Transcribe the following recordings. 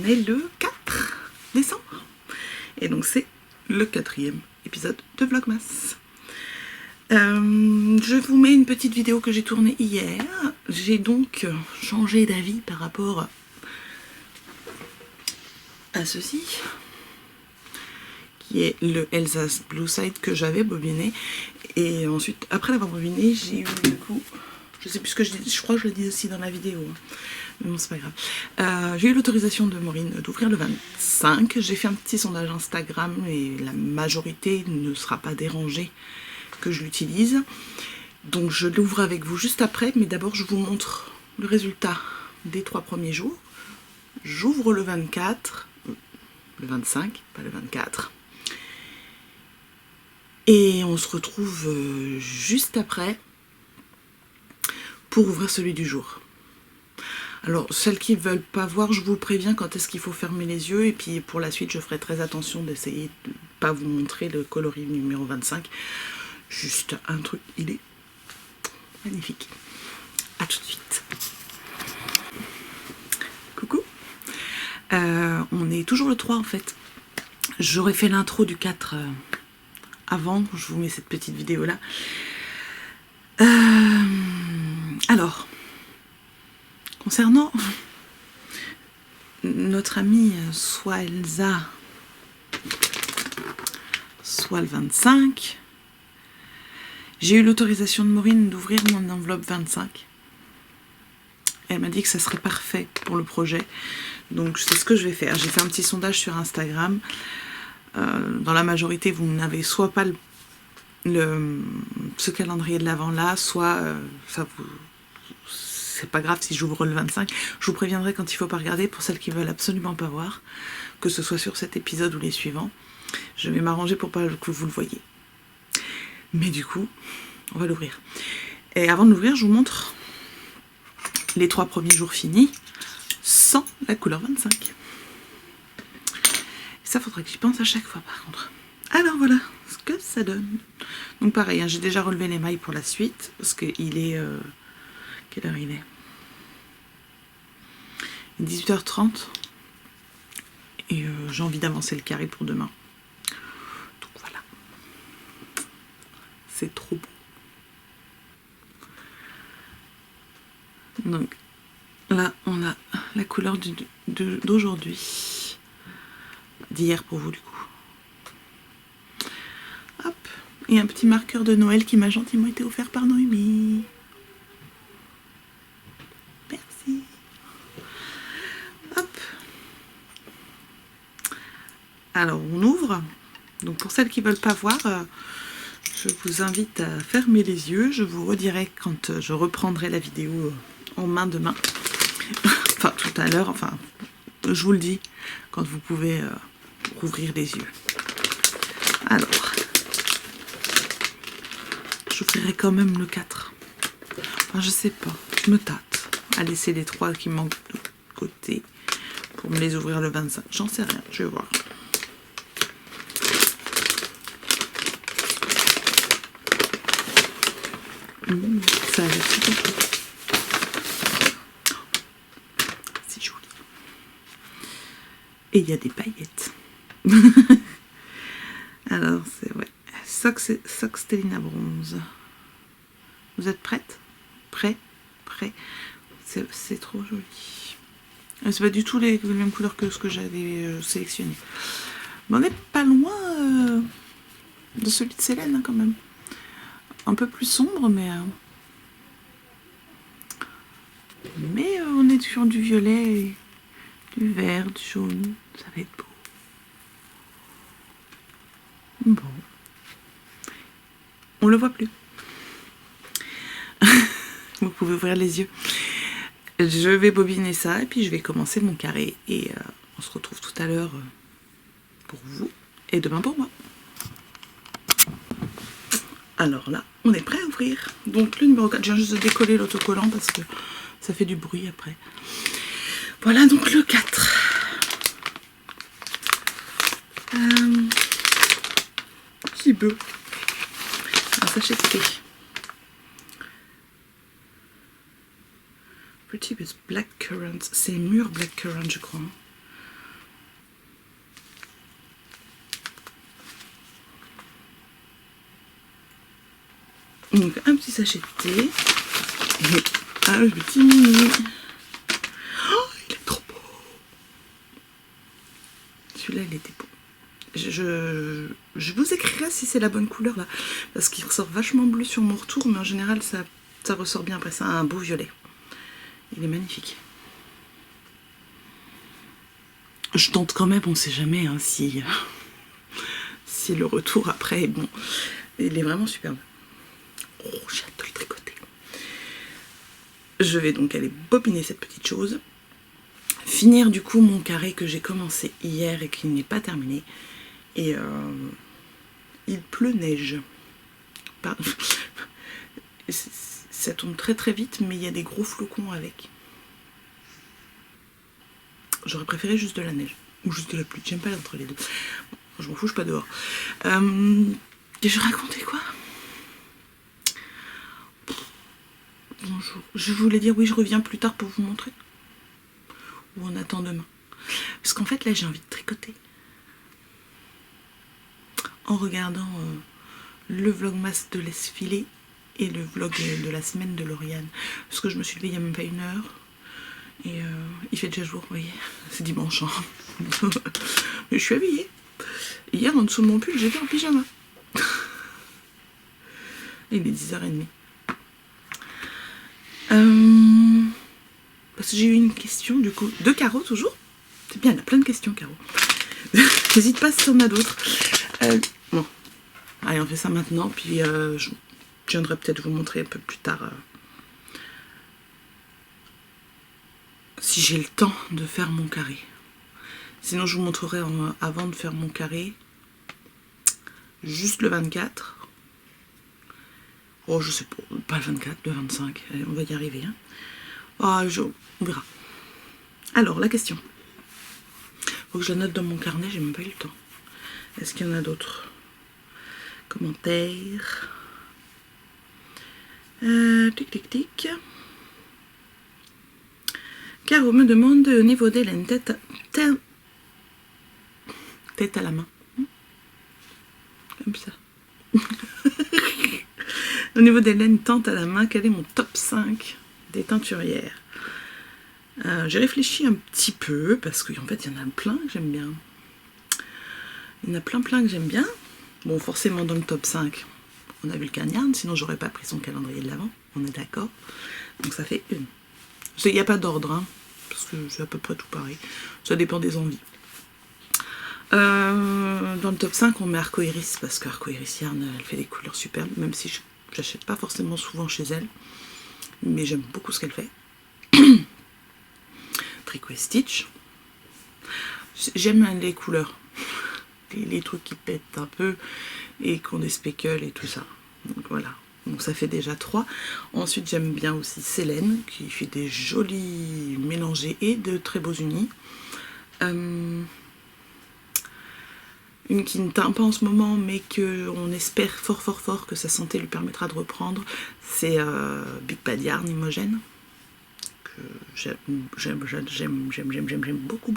est le 4 décembre. Et donc c'est le 4e épisode de Vlogmas. Je vous mets une petite vidéo que j'ai tournée hier. J'ai donc changé d'avis par rapport à ceci, qui est le Elsa's Blue Side que j'avais bobiné. Et ensuite, après l'avoir bobiné, j'ai eu du coup, je sais plus ce que je dis, je crois que je le dis aussi dans la vidéo, hein. Mais bon, c'est pas grave. J'ai eu l'autorisation de Maureen d'ouvrir le 25. J'ai fait un petit sondage Instagram et la majorité ne sera pas dérangée que je l'utilise. Donc je l'ouvre avec vous juste après, mais d'abord je vous montre le résultat des 3 premiers jours. J'ouvre le 24, le 25, pas le 24. Et on se retrouve juste après pour ouvrir celui du jour. Alors, celles qui ne veulent pas voir, je vous préviens quand est-ce qu'il faut fermer les yeux. Et puis pour la suite, je ferai très attention d'essayer de ne pas vous montrer le coloris numéro 25. Juste un truc, il est magnifique. A tout de suite. Coucou. On est toujours le 3 en fait. J'aurais fait l'intro du 4 avant. Je vous mets cette petite vidéo là. Alors, concernant notre amie soit Elsa, soit le 25, j'ai eu l'autorisation de Maureen d'ouvrir mon enveloppe 25. Elle m'a dit que ça serait parfait pour le projet. Donc c'est ce que je vais faire. J'ai fait un petit sondage sur Instagram. Dans la majorité, vous n'avez soit pas ce calendrier de l'avant là, soit c'est pas grave si j'ouvre le 25. Je vous préviendrai quand il faut pas regarder pour celles qui veulent absolument pas voir, que ce soit sur cet épisode ou les suivants. Je vais m'arranger pour pas que vous le voyez. Mais du coup, on va l'ouvrir. Et avant de l'ouvrir, je vous montre les 3 premiers jours finis sans la couleur 25. Et ça, faudrait que j'y pense à chaque fois par contre. Alors voilà ce que ça donne. Donc pareil, hein, j'ai déjà relevé les mailles pour la suite, parce qu'il est... quelle heure il est? 18h30. Et j'ai envie d'avancer le carré pour demain. Donc voilà. C'est trop beau. Donc là, on a la couleur d'aujourd'hui. D'hier pour vous du coup. Hop. Et un petit marqueur de Noël qui m'a gentiment été offert par Noémie. Merci. Hop. Alors on ouvre. Donc pour celles qui ne veulent pas voir, je vous invite à fermer les yeux. Je vous redirai quand je reprendrai la vidéo en main demain. Enfin tout à l'heure, enfin je vous le dis, quand vous pouvez rouvrir les yeux. Alors, j'ouvrirai quand même le 4. Enfin je sais pas, je me tâte à laisser les 3 qui manquent de côté pour me les ouvrir le 25. J'en sais rien, je vais voir. Ça a l'air super cool. C'est joli. Et il y a des paillettes. Alors, c'est ouais. Sox Stellina Bronze. Vous êtes prête? Prêt? C'est trop joli. C'est pas du tout les mêmes couleurs que ce que j'avais sélectionné. Mais on n'est pas loin de celui de Célène hein, quand même. Un peu plus sombre, mais on est sur du violet, du vert, du jaune. Ça va être beau. Bon. On le voit plus. Vous pouvez ouvrir les yeux. Je vais bobiner ça et puis je vais commencer mon carré. Et on se retrouve tout à l'heure pour vous et demain pour moi. Alors là, on est prêt à ouvrir. Donc le numéro 4, je viens juste de décoller l'autocollant parce que ça fait du bruit après. Voilà donc le 4. Petit beau. Un sachet de thé. Pretty with black currant. C'est mûr black currant je crois. Donc un petit sachet de thé. Et un petit mini. Oh, il est trop beau. Celui-là, il était beau. Je vous écrirai si c'est la bonne couleur là, parce qu'il ressort vachement bleu sur mon retour, mais en général ça ressort bien. Après ça, un beau violet. Il est magnifique. Je tente quand même, on sait jamais hein, si le retour après, bon, il est vraiment superbe. Oh, j'ai hâte de le tricoter. Je vais donc aller bobiner cette petite chose, finir du coup mon carré que j'ai commencé hier et qui n'est pas terminé. Et il pleut neige. Ça tombe très très vite, mais il y a des gros flocons avec. J'aurais préféré juste de la neige ou juste de la pluie. J'aime pas entre les deux. Je m'en fous, je suis pas dehors. Et je racontais quoi? Bonjour. Je voulais dire oui, je reviens plus tard pour vous montrer. Ou on attend demain. Parce qu'en fait là j'ai envie de tricoter. En regardant le vlogmas de Laisse-Filer et le vlog de la semaine de Lauriane. Parce que je me suis levée il n'y a même pas 1 heure. Et il fait déjà jour, vous voyez. C'est dimanche. Hein. Mais je suis habillée. Hier, en dessous de mon pull, j'étais en pyjama. Il est 10h30. Parce que j'ai eu une question, du coup, de Caro, toujours. C'est bien, elle a plein de questions, Caro. N'hésite pas si t'en as d'autres. Bon. Allez, on fait ça maintenant, puis je viendrai peut-être vous montrer un peu plus tard... si j'ai le temps de faire mon carré. Sinon je vous montrerai avant de faire mon carré juste le 24. Oh je sais pas le 24, le 25. Allez, on va y arriver hein. On verra. Alors la question. Faut que je la note dans mon carnet, j'ai même pas eu le temps. Est-ce qu'il y en a d'autres commentaires? Tic tic tic. Caro me demande au niveau des laines tête à la main. Comme ça. Au niveau des laines tente à la main, quel est mon top 5 des teinturières? J'ai réfléchi un petit peu, parce qu'en fait, il y en a plein que j'aime bien. Il y en a plein que j'aime bien. Bon, forcément, dans le top 5, on a vu le Cagnard, sinon j'aurais pas pris son calendrier de l'Avent, on est d'accord. Donc ça fait une. Il n'y a pas d'ordre, hein, parce que c'est à peu près tout pareil. Ça dépend des envies. Dans le top 5, on met Arcoiris, parce qu'Arcoiris Yarn, elle fait des couleurs superbes, même si j'achète pas forcément souvent chez elle. Mais j'aime beaucoup ce qu'elle fait. Tricot et Stitch. J'aime les couleurs. Les trucs qui pètent un peu et qui ont des speckles et tout ça. Donc voilà. Donc ça fait déjà 3. Ensuite j'aime bien aussi Célène qui fait des jolis mélangés et de très beaux unis. Une qui ne teint pas en ce moment mais qu'on espère fort que sa santé lui permettra de reprendre. C'est Big Bad Yarn Imogène. J'aime beaucoup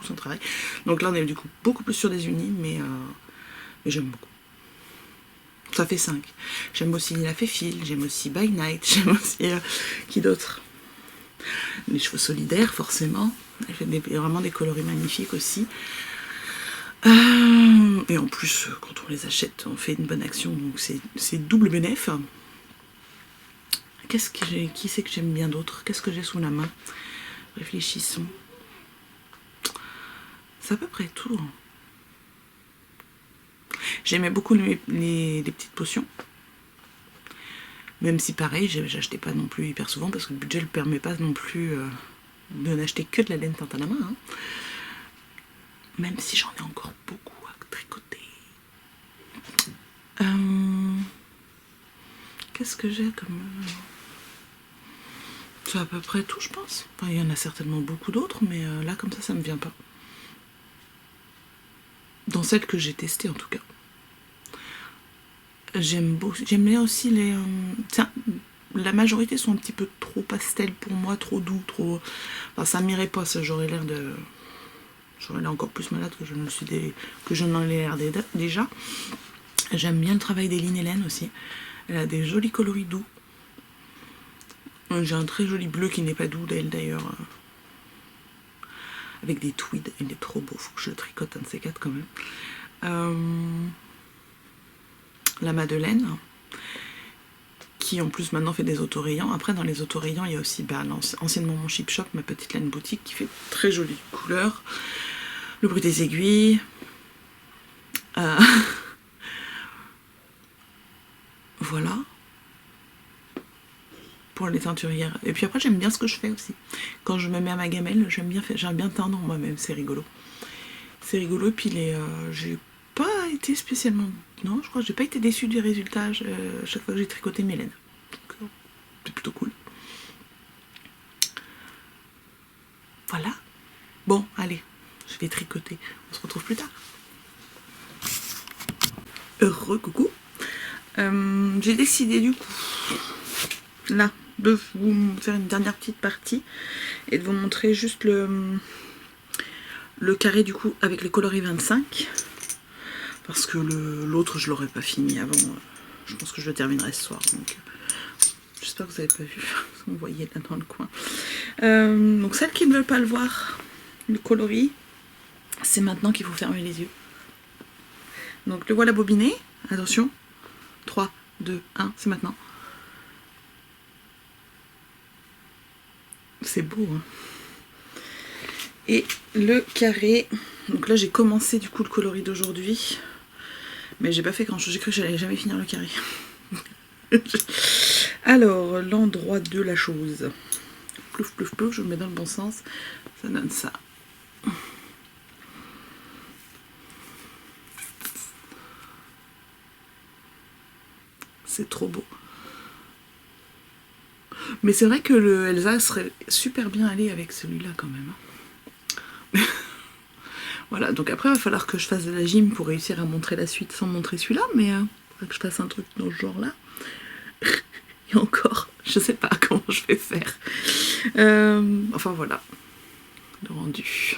son travail. Donc là on est du coup beaucoup plus sur des unis mais j'aime beaucoup. Ça fait 5. J'aime aussi La Féfile, j'aime aussi By Night, j'aime aussi... qui d'autre? Les Cheveux Solidaires, forcément. Elle fait vraiment des coloris magnifiques aussi. Et en plus, quand on les achète, on fait une bonne action, donc c'est double bénéf. Qui c'est que j'aime bien d'autre? Qu'est-ce que j'ai sous la main? Réfléchissons. C'est à peu près tout. J'aimais beaucoup les petites potions. Même si pareil, j'achetais pas non plus hyper souvent parce que le budget ne permet pas non plus de n'acheter que de la laine teinte à la main. Hein. Même si j'en ai encore beaucoup à tricoter. Qu'est-ce que j'ai comme... C'est à peu près tout, je pense. Enfin, il y en a certainement beaucoup d'autres, mais là, comme ça me vient pas. Dans celles que j'ai testées, en tout cas. J'aime bien aussi les... la majorité sont un petit peu trop pastel pour moi, trop doux, trop... Enfin, ça m'irait pas, ça, j'aurais l'air de... J'aurais l'air encore plus malade que je n'en ai l'air déjà. J'aime bien le travail d'Eline Hélène aussi. Elle a des jolis coloris doux. J'ai un très joli bleu qui n'est pas doux d'elle d'ailleurs. Avec des tweeds, il est trop beau, faut que je le tricote un de ces quatre quand même. La Madeleine, qui en plus maintenant fait des autorayants. Après dans les autorayants il y a aussi anciennement mon Chip Shop, ma petite laine boutique qui fait très jolies couleurs. Le bruit des aiguilles. Voilà. Pour les teinturières. Et puis après j'aime bien ce que je fais aussi. Quand je me mets à ma gamelle, j'aime bien teindre moi-même, c'est rigolo. C'est rigolo, et puis j'ai pas été spécialement... Non, je crois que j'ai pas été déçue du résultat chaque fois que j'ai tricoté mes laines. C'est plutôt cool. Voilà. Bon, allez, je vais tricoter. On se retrouve plus tard. Heureux, coucou. J'ai décidé du coup, là, de vous faire une dernière petite partie et de vous montrer juste le carré du coup avec les coloris 25. Parce que l'autre je l'aurais pas fini avant. Je pense que je le terminerai ce soir. Donc j'espère que vous n'avez pas vu. Vous voyez là dans le coin. Donc celles qui ne veulent pas le voir, le coloris, c'est maintenant qu'il faut fermer les yeux. Donc le voilà bobiné. Attention. 3, 2, 1, c'est maintenant. C'est beau, hein. Et le carré. Donc là j'ai commencé du coup le coloris d'aujourd'hui. Mais j'ai pas fait grand chose, j'ai cru que j'allais jamais finir le carré. Alors, l'endroit de la chose. Plouf, plouf, plouf, je le mets dans le bon sens. Ça donne ça. C'est trop beau. Mais c'est vrai que le Elsa serait super bien allé avec celui-là quand même. Voilà, donc après il va falloir que je fasse de la gym pour réussir à montrer la suite sans montrer celui-là, mais il faudra que je fasse un truc dans ce genre-là. Et encore, je sais pas comment je vais faire. Enfin voilà, le rendu.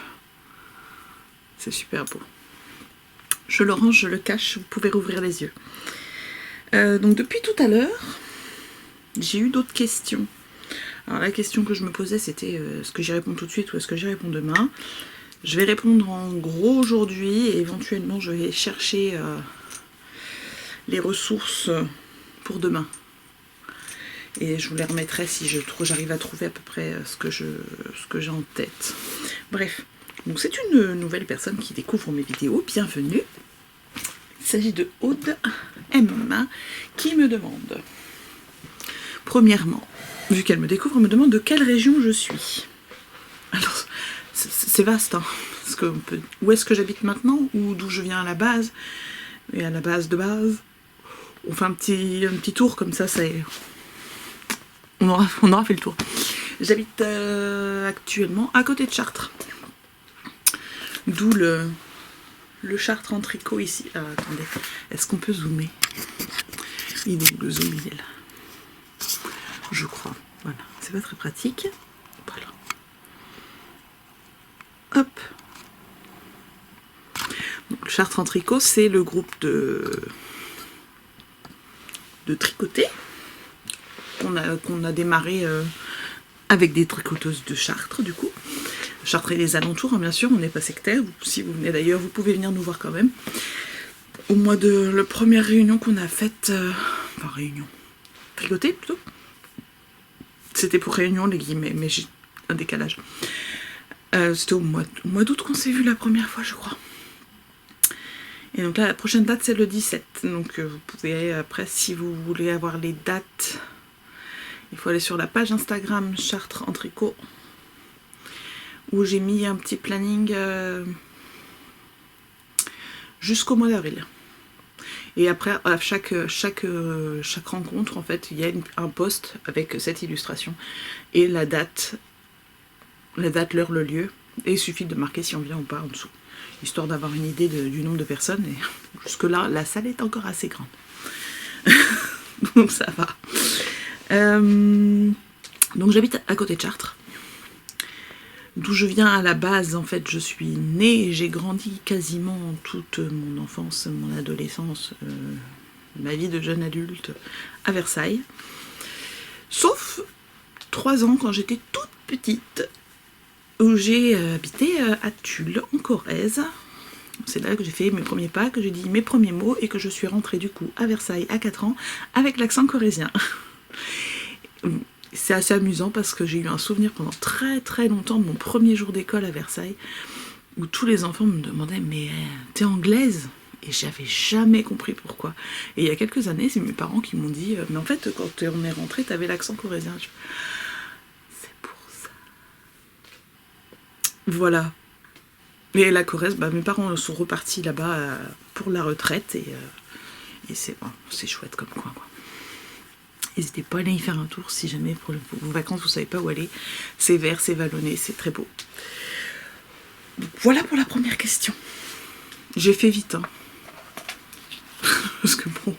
C'est super beau. Je le range, je le cache, vous pouvez rouvrir les yeux. Donc depuis tout à l'heure, j'ai eu d'autres questions. Alors la question que je me posais c'était est-ce que j'y réponds tout de suite ou est-ce que j'y réponds demain? Je vais répondre en gros aujourd'hui et éventuellement je vais chercher les ressources pour demain. Et je vous les remettrai si j'arrive à trouver à peu près ce que j'ai en tête. Bref, donc c'est une nouvelle personne qui découvre mes vidéos. Bienvenue. Il s'agit de Aude M qui me demande, premièrement, vu qu'elle me découvre, elle me demande de quelle région je suis. Alors, c'est vaste, hein, parce que où est-ce que j'habite maintenant, ou d'où je viens à la base, et à la base de base, on fait un petit tour, comme ça, on aura fait le tour. J'habite actuellement à côté de Chartres, d'où le Chartres en tricot ici. Alors, attendez, est-ce qu'on peut zoomer? Il est où le zoom? Il est là, je crois. Voilà, c'est pas très pratique. Voilà. Hop. Donc, le Chartres en tricot, c'est le groupe de tricotés qu'on a démarré avec des tricoteuses de Chartres, du coup. Chartres et les alentours, hein, bien sûr, on n'est pas sectaire. Si vous venez d'ailleurs, vous pouvez venir nous voir quand même. Au mois de la première réunion qu'on a faite, enfin réunion, tricotée plutôt. C'était pour réunion les guillemets, mais j'ai un décalage. C'était au mois d'août qu'on s'est vu la première fois, je crois. Et donc là, la prochaine date, c'est le 17. Donc vous pouvez, après, si vous voulez avoir les dates, il faut aller sur la page Instagram Chartres en tricot, où j'ai mis un petit planning jusqu'au mois d'avril. Et après, à chaque rencontre, en fait, il y a un post avec cette illustration et la date, l'heure, le lieu. Et il suffit de marquer si on vient ou pas en dessous, histoire d'avoir une idée du nombre de personnes. Et jusque-là, la salle est encore assez grande. Donc ça va. Donc j'habite à côté de Chartres, d'où je viens à la base. En fait, je suis née et j'ai grandi quasiment toute mon enfance, mon adolescence ma vie de jeune adulte à Versailles. Sauf 3 ans quand j'étais toute petite, où j'ai habité à Tulle, en Corrèze. C'est là que j'ai fait mes premiers pas, que j'ai dit mes premiers mots et que je suis rentrée du coup à Versailles à 4 ans avec l'accent corrézien. C'est assez amusant parce que j'ai eu un souvenir pendant très très longtemps de mon premier jour d'école à Versailles où tous les enfants me demandaient mais t'es anglaise? Et j'avais jamais compris pourquoi. Et il y a quelques années, c'est mes parents qui m'ont dit mais en fait quand on est rentré t'avais l'accent corrézien. C'est pour ça. Voilà. Et la Corrèze, mes parents sont repartis là-bas pour la retraite et c'est chouette comme coin, quoi. N'hésitez pas à aller y faire un tour si jamais pour vos vacances vous savez pas où aller. C'est vert, c'est vallonné, c'est très beau. Voilà pour la première question. J'ai fait vite, hein. Parce que bon,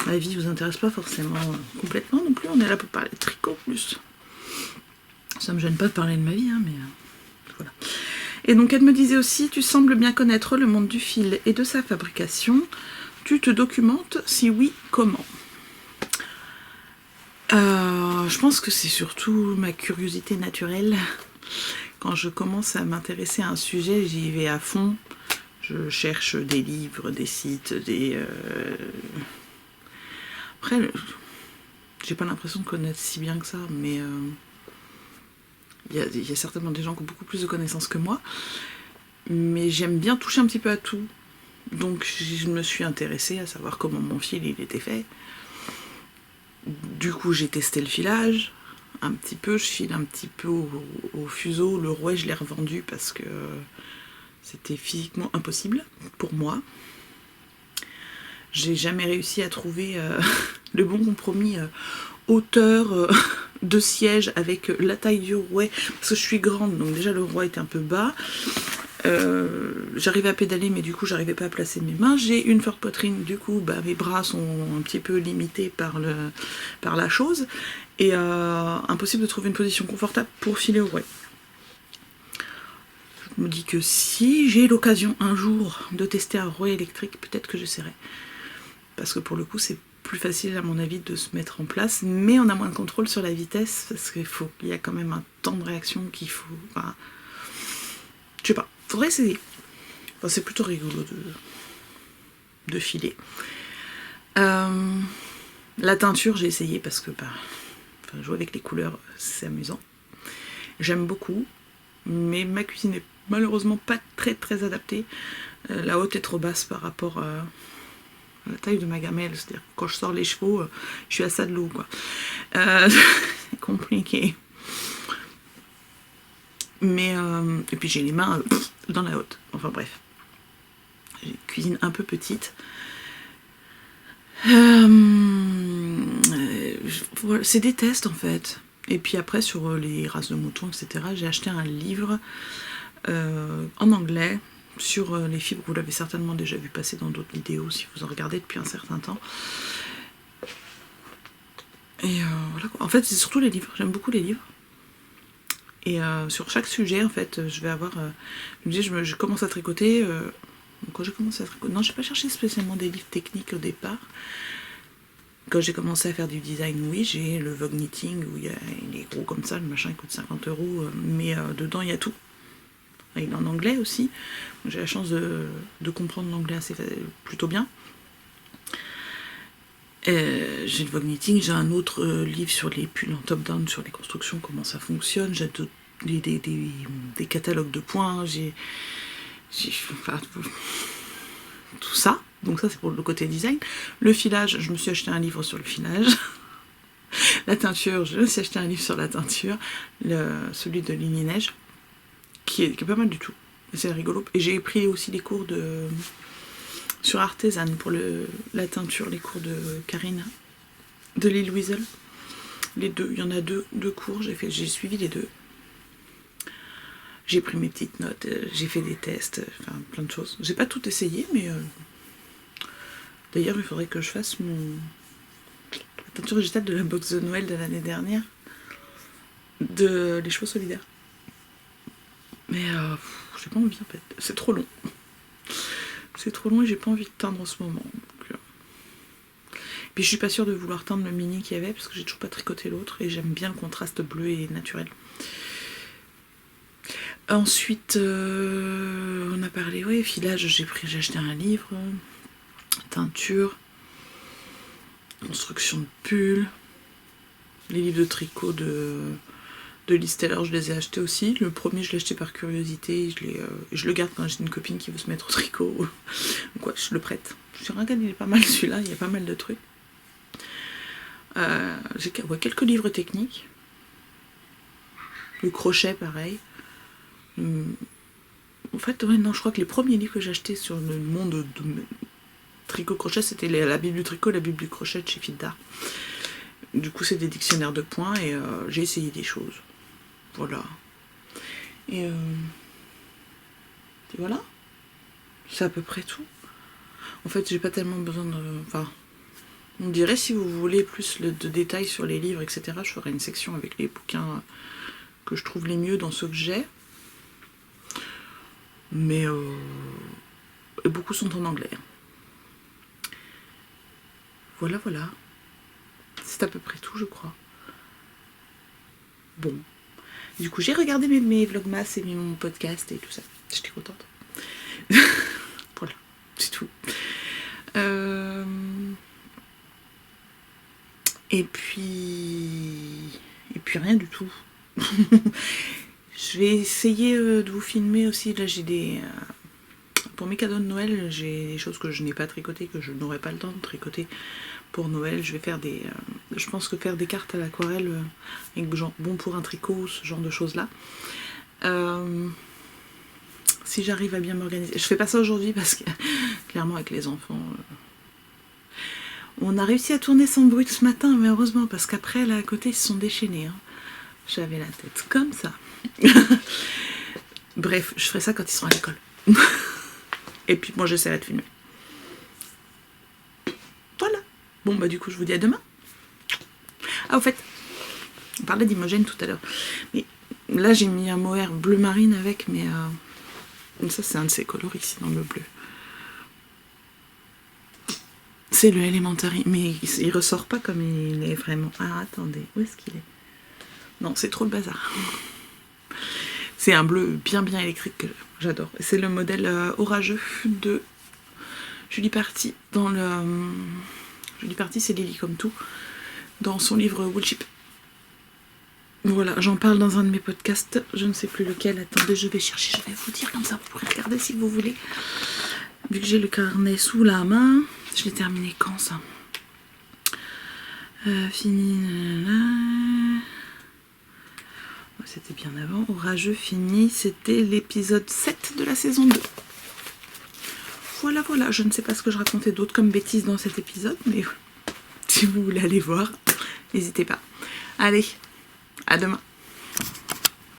la vie vous intéresse pas forcément complètement non plus. On est là pour parler de tricot plus. Ça me gêne pas de parler de ma vie, hein, mais voilà. Et donc elle me disait aussi, tu sembles bien connaître le monde du fil et de sa fabrication. Tu te documentes? Si oui, comment? Je pense que c'est surtout ma curiosité naturelle. Quand je commence à m'intéresser à un sujet, j'y vais à fond. Je cherche des livres, des sites, Après, j'ai pas l'impression de connaître si bien que ça, mais il y a certainement des gens qui ont beaucoup plus de connaissances que moi. Mais j'aime bien toucher un petit peu à tout. Donc je me suis intéressée à savoir comment mon fil il était fait. Du coup j'ai testé le filage un petit peu, je file un petit peu au fuseau. Le rouet je l'ai revendu parce que c'était physiquement impossible pour moi. J'ai jamais réussi à trouver le bon compromis hauteur de siège avec la taille du rouet, parce que je suis grande donc déjà le rouet était un peu bas. J'arrivais à pédaler mais du coup j'arrivais pas à placer mes mains. J'ai une forte poitrine, du coup mes bras sont un petit peu limités par la chose et impossible de trouver une position confortable pour filer au rouet. Je me dis que si j'ai l'occasion un jour de tester un rouet électrique, peut-être que j'essaierai, parce que pour le coup c'est plus facile à mon avis de se mettre en place, mais on a moins de contrôle sur la vitesse parce qu'il y a quand même un temps de réaction qu'il faut, enfin, je sais pas, faudrait essayer. Enfin, c'est plutôt rigolo de filer. La teinture, j'ai essayé parce que jouer avec les couleurs, c'est amusant. J'aime beaucoup, mais ma cuisine est malheureusement pas très très adaptée. La haute est trop basse par rapport à la taille de ma gamelle, c'est-à-dire que quand je sors les chevaux, je suis à ça de l'eau, quoi. C'est compliqué. Mais et puis j'ai les mains dans la haute. Enfin bref, j'ai une cuisine un peu petite. C'est des tests en fait. Et puis après sur les races de moutons, etc. J'ai acheté un livre en anglais sur les fibres. Vous l'avez certainement déjà vu passer dans d'autres vidéos si vous en regardez depuis un certain temps. Et voilà quoi. En fait c'est surtout les livres. J'aime beaucoup les livres. Et sur chaque sujet, en fait, je vais avoir... je commence à tricoter. Quand j'ai commencé à tricoter... Non, j'ai pas cherché spécialement des livres techniques au départ. Quand j'ai commencé à faire du design, oui, j'ai le Vogue Knitting, où il est gros comme ça, le machin il coûte 50 €, mais dedans il y a tout. Il est en anglais aussi. J'ai la chance de comprendre l'anglais plutôt bien. J'ai le Vogue Knitting, j'ai un autre livre sur les pulls en top-down, sur les constructions, comment ça fonctionne, j'ai des catalogues de points, enfin, tout ça. Donc ça c'est pour le côté design. Le filage, je me suis acheté un livre sur le filage. La teinture, je me suis acheté un livre sur la teinture, celui de Lily Neige, qui est pas mal du tout. C'est rigolo. Et j'ai pris aussi les cours sur Artisan pour la teinture, les cours de Karine, de Lille Wiesel. Les deux, il y en a deux cours, j'ai suivi les deux. J'ai pris mes petites notes, j'ai fait des tests, enfin plein de choses. J'ai pas tout essayé, mais d'ailleurs il faudrait que je fasse la teinture végétale de la box de Noël de l'année dernière, de Les Chevaux Solidaires. Mais j'ai pas envie en fait, c'est trop long. C'est trop long et j'ai pas envie de teindre en ce moment. Puis je suis pas sûre de vouloir teindre le mini qu'il y avait parce que j'ai toujours pas tricoté l'autre et j'aime bien le contraste bleu et naturel. Ensuite, on a parlé, ouais, filage, j'ai acheté un livre, teinture, construction de pulls, les livres de tricot de Liz Taylor, je les ai achetés aussi. Le premier, je l'ai acheté par curiosité, je le garde quand j'ai une copine qui veut se mettre au tricot. Donc ouais, je le prête. Je suis regarde, il est pas mal celui-là, il y a pas mal de trucs. J'ai quelques livres techniques. Le crochet, pareil. En fait, ouais, non, je crois que les premiers livres que j'ai achetés sur le monde de tricot-crochet, c'était la Bible du tricot et la Bible du crochet de chez Fil d'Art. Du coup, c'est des dictionnaires de points et j'ai essayé des choses. Voilà. Et voilà. C'est à peu près tout. En fait, j'ai pas tellement besoin de... Enfin, on dirait si vous voulez plus de détails sur les livres, etc. Je ferai une section avec les bouquins que je trouve les mieux dans ceux que j'ai. Mais beaucoup sont en anglais. Voilà, voilà. C'est à peu près tout, je crois. Bon. Du coup, j'ai regardé mes vlogmas et mon podcast et tout ça. J'étais contente. Voilà, c'est tout. Et puis rien du tout. Je vais essayer de vous filmer aussi. Là, j'ai des... pour mes cadeaux de Noël, j'ai des choses que je n'ai pas tricotées, que je n'aurai pas le temps de tricoter pour Noël. Je vais faire des... je pense que faire des cartes à l'aquarelle avec genre bon pour un tricot, ce genre de choses-là. Si j'arrive à bien m'organiser. Je fais pas ça aujourd'hui parce que, clairement, avec les enfants... On a réussi à tourner sans bruit ce matin, mais heureusement, parce qu'après, là, à côté, ils se sont déchaînés. Hein. J'avais la tête comme ça. Bref, je ferai ça quand ils seront à l'école. Et puis, moi, j'essaierai de filmer. Voilà. Bon, bah, du coup, je vous dis à demain. Ah, au fait, on parlait d'Imogène tout à l'heure. Mais là, j'ai mis un mohair bleu marine avec, mais ça, c'est un de ses coloris ici, dans le bleu. C'est le Elementary, mais il ressort pas comme il est vraiment. Ah, attendez, où est-ce qu'il est? Non, c'est trop le bazar. C'est un bleu bien électrique que j'adore. C'est le modèle orageux de Julie Party. Dans le Julie Party, c'est Lily comme tout, dans son livre Woolship. Voilà, j'en parle dans un de mes podcasts, je ne sais plus lequel. Attendez, je vais chercher, je vais vous dire comme ça, vous pourrez regarder si vous voulez. Vu que j'ai le carnet sous la main. Je l'ai terminé quand ça? Fini là. C'était bien avant. Orageux fini. C'était l'épisode 7 de la saison 2. Voilà, voilà. Je ne sais pas ce que je racontais d'autre comme bêtises dans cet épisode, mais si vous voulez aller voir, n'hésitez pas. Allez, à demain.